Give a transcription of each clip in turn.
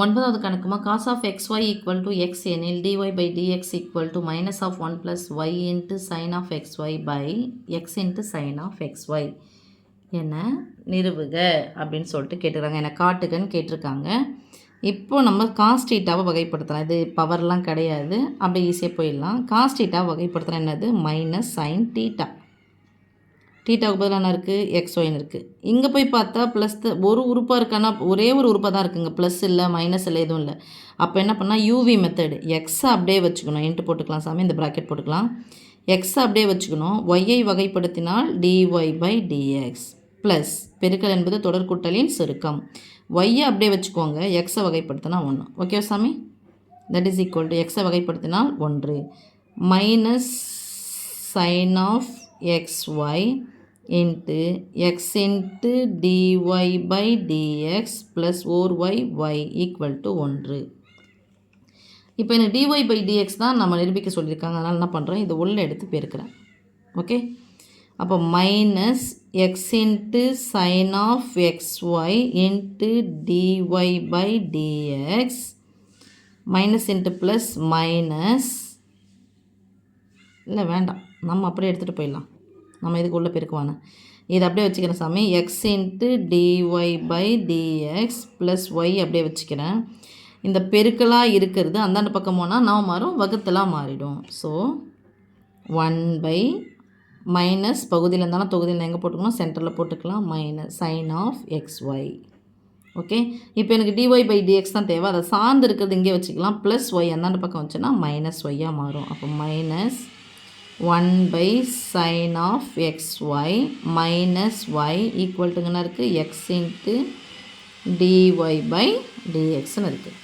ஒன்பதாவது கணக்குமா cos of xy equal to x எனில் dy by dx equal to minus of 1 plus y into sin of xy by x into sin of xy என நிறுவுக அப்படின்னு சொல்லிட்டு கேட்டுருக்காங்க. என்னை காட்டுகன்னு கேட்டிருக்காங்க. இப்போ நம்ம காஸ் தீட்டாவை வகைப்படுத்தலாம். இது பவர்லாம் கிடையாது, அப்படியே ஈஸியாக போயிடலாம். காஸ் தீட்டாவை வகைப்படுத்தலாம். என்னது? Minus sine theta. தீட்டாவுக்கு பதிலாக என்ன இருக்குது? எக்ஸ்ஒய்னு இருக்குது. இங்கே போய் பார்த்தா ப்ளஸ் ஒரு உறுப்பாக இருக்கானா? ஒரே ஒரு உறுப்பாக தான் இருக்குங்க. ப்ளஸ் இல்லை, மைனஸ் இல்லை, எதுவும் இல்லை. அப்போ என்ன பண்ணால் யூவி மெத்தடு எக்ஸை அப்படியே வச்சுக்கணும். இன்ட்டு போட்டுக்கலாம் சாமி, இந்த ப்ராக்கெட் போட்டுக்கலாம். எக்ஸை அப்படியே வச்சுக்கணும். ஒய்யை வகைப்படுத்தினால் டிஒய் பை டிஎக்ஸ் ப்ளஸ் பெருக்கல் என்பது தொடர்கூட்டலின் சுருக்கம். ஒய்யை அப்படியே வச்சுக்கோங்க, எக்ஸை வகைப்படுத்தினா 1. ஓகே சாமி? தட் இஸ் ஈக்குவல் டு எக்ஸை வகைப்படுத்தினால் 1 minus sine of xy into x into dy by dx plus 4y equal to 1. இப்போ என்ன dy by dx தான் நம்ம நிரூபிக்க சொல்லியிருக்காங்க. அதனால் என்ன பண்ணுறேன்? இது உள்ள எடுத்து பெருக்கிறேன். ஓகே, அப்போ minus x into sine of xy into dy by dx minus into plus minus இல்லை வேண்டாம், நம்ம அப்படியே எடுத்துகிட்டு போயிடலாம். நம்ம இதுக்கு உள்ள பெருக்குவானு இதை அப்படியே வச்சுக்கிறேன் சாமி. X into dy by dx plus y அப்படியே வச்சுக்கிறேன். இந்த பெருக்கலாக இருக்கிறது அந்தாண்ட பக்கம் போனால் நான் மாறும், வகுத்தலாக மாறிடும். ஸோ 1 பை மைனஸ் பகுதியில் இருந்தாலும் தொகுதியில் எங்கே போட்டுக்கணும்? சென்டரில் போட்டுக்கலாம். Minus sine of xy. Okay, இப்போ எனக்கு டிஒய் பை டிஎக்ஸ் தான் தேவை. அதை சார்ந்து இருக்கிறது இங்கே வச்சுக்கலாம். ப்ளஸ் ஒய் அந்தாண்ட பக்கம் வச்சுன்னா மைனஸ் ஒய்யாக மாறும். அப்போ minus 1 by sin of xy minus y equal to என்ன இருக்குது? x into dy by dxன்னு இருக்குது.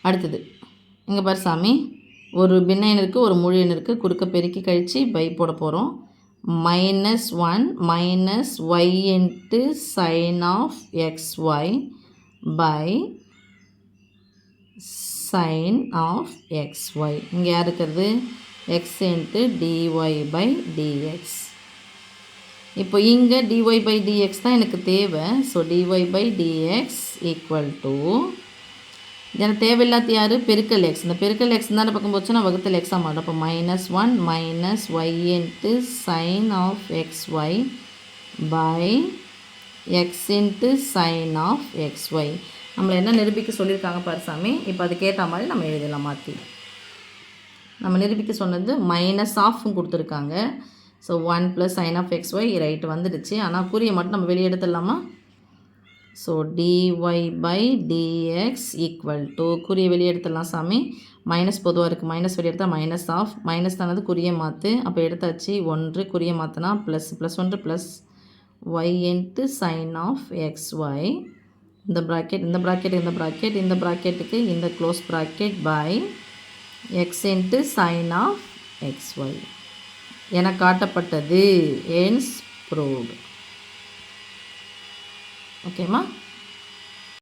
அடுத்தது இங்கே பாரு சாமி, ஒரு பின்ன எண் இருக்குது, ஒரு முழு எண் இருக்குது. குறுக்க பெருக்கி கழித்து பை போட போகிறோம். Minus 1 minus y into sin of xy by sin of xy. இங்கே யார் இருக்கிறது? x into dy by dx. இப்போ இங்கே dy by dx தான் எனக்கு தேவை. So dy by dx equal to எனக்கு தேவையில்லாத யார்? பெருக்கல் x. இந்த பெருக்கல் x தான் பக்கம் போச்சுன்னா வகுத்தல் எக்ஸாக மாட்டோம். அப்போ minus 1 minus y into sin of xy by x into sin of xy. நம்மளை என்ன நிரூபிக்க சொல்லியிருக்காங்க பாரு சாமி. இப்போ அதுக்கேற்ற மாதிரி நம்ம எழுதலாம். மாற்றி நம்ம நிரூபிக்க சொன்னது மைனஸ் ஆஃப்னு கொடுத்துருக்காங்க. So 1 plus sine of xy right வந்துடுச்சு. ஆனால் குறியை மட்டும் நம்ம வெளியே எடுத்துடலாமா? So dy by dx equal to குறியை வெளியே எடுத்துடலாம் சாமி. மைனஸ் பொதுவாக இருக்குது, மைனஸ் வெளியே எடுத்தால் மைனஸ் ஆஃப், மைனஸ் தானது குறியை மாற்று. அப்போ எடுத்தாச்சு 1, குறியை மாற்றினா plus plus 1 plus y into sine of xy இந்த ப்ராக்கெட் இந்த ப்ராக்கெட் இந்த ப்ராக்கெட் இந்த ப்ராக்கெட்டுக்கு இந்த close bracket by x into sin of xy என காட்டப்பட்டது. hence proved. ஓகேம்மா?